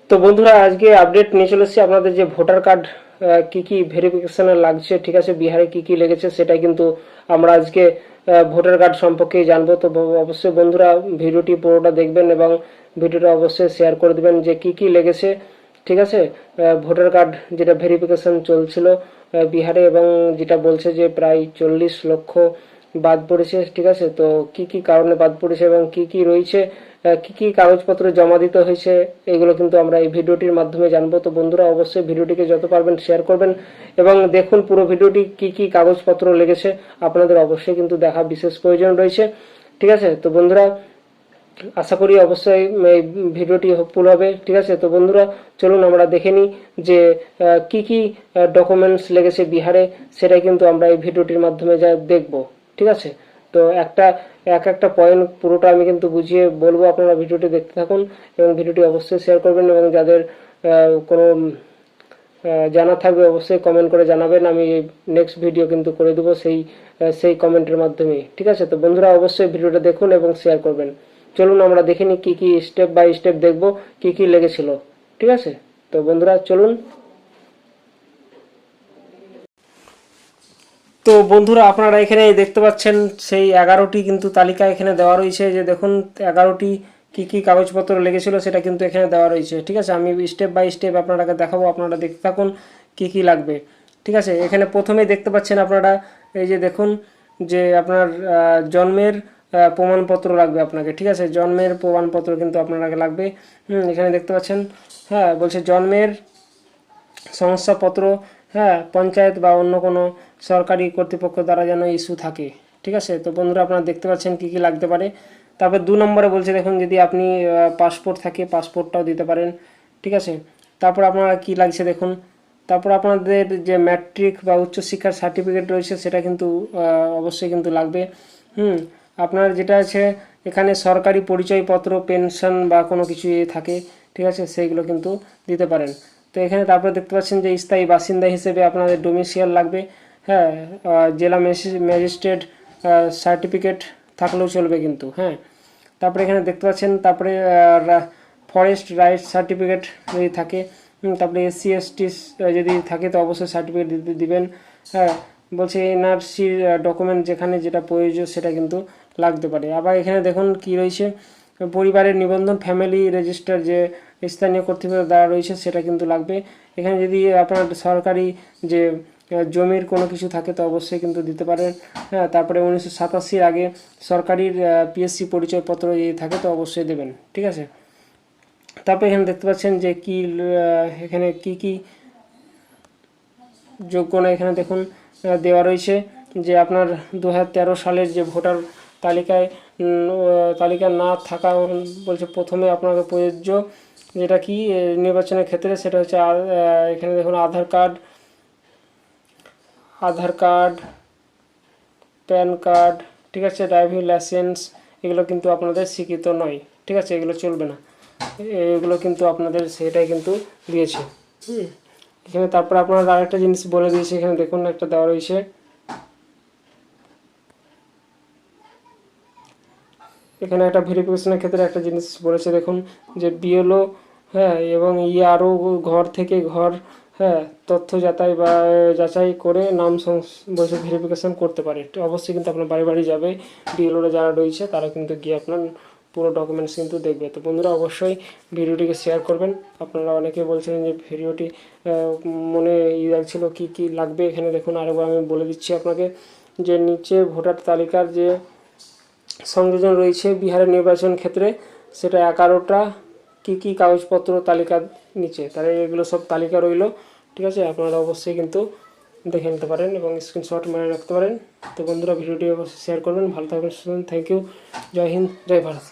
তো বন্ধুরা আজকে আপডেট নিয়ে চলে এসেছি আপনাদের যে ভোটার কার্ড কি কি ভেরিফিকেশনে লাগছে, ঠিক আছে, বিহারে কি কি লেগেছে সেটাই কিন্তু আমরা আজকে ভোটার কার্ড সম্পর্কেই জানবো। তো অবশ্যই বন্ধুরা ভিডিওটি পুরোটা দেখবেন এবং ভিডিওটা অবশ্যই শেয়ার করে দেবেন যে কি কি লেগেছে, ঠিক আছে। ভোটার কার্ড যেটা ভেরিফিকেশন চলছিল বিহারে, এবং যেটা বলছে যে প্রায় 40 লক্ষ বাদ পড়েছে, ঠিক আছে। তো কি কি কারণে বাদ পড়েছে এবং কি কি রয়েছে, কি কি কাগজপত্র জমা দিতে হয়েছে, এগুলো কিন্তু আমরা এই ভিডিওটির মাধ্যমে জানবো। তো বন্ধুরা অবশ্যই ভিডিওটিকে যত পারবেন শেয়ার করবেন এবং দেখুন পুরো ভিডিওটি কি কি কাগজপত্র লেগেছে আপনাদের অবশ্যই কিন্তু দেখা বিশেষ প্রয়োজন রয়েছে, ঠিক আছে। তো বন্ধুরা আশা করি অবশ্যই এই ভিডিওটি হেল্পফুল হবে, ঠিক আছে। তো বন্ধুরা চলুন আমরা দেখে নিই যে কি কি ডকুমেন্টস লেগেছে বিহারে, সেটাই কিন্তু আমরা এই ভিডিওটির মাধ্যমে যা দেখব, ঠিক আছে। তো একটা পয়েন্ট পুরোটা আমি কিন্তু বুঝিয়ে বলবো, আপনারা ভিডিওটি দেখতে থাকুন এবং ভিডিওটি অবশ্যই শেয়ার করবেন এবং যাদের কোনো জানা থাকবে অবশ্যই কমেন্ট করে জানাবেন। আমি নেক্সট ভিডিও কিন্তু করে দেবো সেই কমেন্টের মাধ্যমে, ঠিক আছে। তো বন্ধুরা অবশ্যই ভিডিওটা দেখুন এবং শেয়ার করবেন। চলুন আমরা দেখে নিই কি কি স্টেপ বাই স্টেপ দেখব কি কি লেগেছিল, ঠিক আছে। তো বন্ধুরা চলুন। তো বন্ধুরা আপনারা এখানে দেখতে পাচ্ছেন সেই 11টি কিন্তু তালিকা এখানে দেওয়া রয়েছে, যে দেখুন 11টি কি কি কাগজপত্র লেগেছিল সেটা কিন্তু এখানে দেওয়া রয়েছে, ঠিক আছে। আমি স্টেপ বাই স্টেপ আপনাদেরকে দেখাবো, আপনারা দেখতে থাকুন কি কি লাগবে, ঠিক আছে। এখানে প্রথমেই দেখতে পাচ্ছেন আপনারা, এই যে দেখুন যে আপনার জন্মের প্রমাণপত্র লাগবে আপনাকে, ঠিক আছে। জন্মের প্রমাণপত্র কিন্তু আপনাকে লাগবে। এখানে দেখতে পাচ্ছেন, হ্যাঁ বলছে জন্মের শংসাপত্র, হ্যাঁ পঞ্চায়েত বা অন্য কোনো সরকারি কর্তৃপক্ষ দ্বারা যেন ইস্যু থাকে, ঠিক আছে। তো বন্ধুরা আপনারা দেখতে পাচ্ছেন কি কি লাগতে পারে। তারপর 2 নম্বরে বলছে দেখুন যদি আপনি পাসপোর্ট থাকে পাসপোর্টটাও দিতে পারেন, ঠিক আছে। তারপর আপনারা কি লাগছে দেখুন, তারপর আপনাদের যে ম্যাট্রিক বা উচ্চশিক্ষার সার্টিফিকেট রয়েছে সেটা কিন্তু অবশ্যই কিন্তু লাগবে। আপনার যেটা আছে এখানে সরকারি পরিচয়পত্র, পেনশন বা কোনো কিছু থাকে, ঠিক আছে, সেইগুলো কিন্তু দিতে পারেন। তো এখানে তারপরে দেখতে পাচ্ছেন যে স্থায়ী বাসিন্দা হিসেবে আপনাদের ডোমিসিয়াল লাগবে, হ্যাঁ জেলা ম্যাজিস্ট্রেট সার্টিফিকেট থাকলেও চলবে কিন্তু, হ্যাঁ। তারপরে এখানে দেখতে পাচ্ছেন, তারপরে ফরেস্ট রাইটস সার্টিফিকেট যদি থাকে, তারপরে এসসি এসটি যদি থাকে তো অবশ্যই সার্টিফিকেট দিবেন, হ্যাঁ। বলছে এনআরসির ডকুমেন্ট যেখানে যেটা প্রয়োজন সেটা কিন্তু লাগতে পারে। আবার এখানে দেখুন কি রয়েছে, পরিবারের নিবন্ধন, ফ্যামিলি রেজিস্টার যে স্থানীয় কর্তৃপক্ষ দ্বারা রয়েছে সেটা কিন্তু লাগবে। এখানে যদি আপনার সরকারি যে জমির কোনো কিছু থাকে তো অবশ্যই কিন্তু দিতে পারেন, হ্যাঁ। তারপরে 1987 আগে সরকারি পিএসসি পরিচয়পত্র যদি থাকে তো অবশ্যই দেবেন, ঠিক আছে। তারপরে এখানে দেখতে পাচ্ছেন যে কি এখানে কি কি যোগ্য না, এখানে দেখুন দেওয়া রয়েছে যে আপনার 2013 সালের যে ভোটার তালিকা না থাকা বলছে প্রথমে আপনাকে প্রযোজ্য যেটা কি নির্বাচনের ক্ষেত্রে সেটা হচ্ছে এখানে দেখুন আধার কার্ড, প্যান কার্ড, ঠিক আছে, ড্রাইভিং লাইসেন্স, এগুলো কিন্তু আপনাদের স্বীকৃত নয়, ঠিক আছে, এগুলো চলবে না, এগুলো কিন্তু আপনাদের সেটাই কিন্তু দিয়েছে। এখানে তারপর আপনারা আরেকটা জিনিস বলে দিয়েছে, এখানে দেখুন একটা দেওয়া রয়েছে, এখানে একটা ভেরিফিকেশনের ক্ষেত্রে একটা জিনিস বলেছে দেখুন যে বিএলও, হ্যাঁ, এবং আরও ঘর থেকে ঘর, হ্যাঁ, তথ্য যাচাই করে নাম বলছে ভেরিফিকেশন করতে পারে। তো অবশ্যই কিন্তু আপনার বাড়ি বাড়ি যাবে, বিএলওরা যারা রয়েছে তারা কিন্তু গিয়ে আপনার পুরো ডকুমেন্টস কিন্তু দেখবে। তো বন্ধুরা অবশ্যই ভিডিওটিকে শেয়ার করবেন। আপনারা অনেকে বলছিলেন যে ভিডিওটি মনে লাগছিল কি কি লাগবে, এখানে দেখুন আরেকবার আমি বলে দিচ্ছি আপনাকে যে নিচে ভোটার তালিকার যে সংযোজন রয়েছে বিহারের নির্বাচন ক্ষেত্রে সেটা 11টা কি কি কাগজপত্র তালিকার নিচে, তাহলে এগুলো সব তালিকা রইল, ঠিক আছে। আপনারা অবশ্যই কিন্তু দেখে নিতে পারেন এবং স্ক্রিনশট মেরে রাখতে পারেন। তো বন্ধুরা ভিডিওটি অবশ্যই শেয়ার করবেন। ভালো থাকবেন, থ্যাংক ইউ, জয় হিন্দ, জয় ভারত।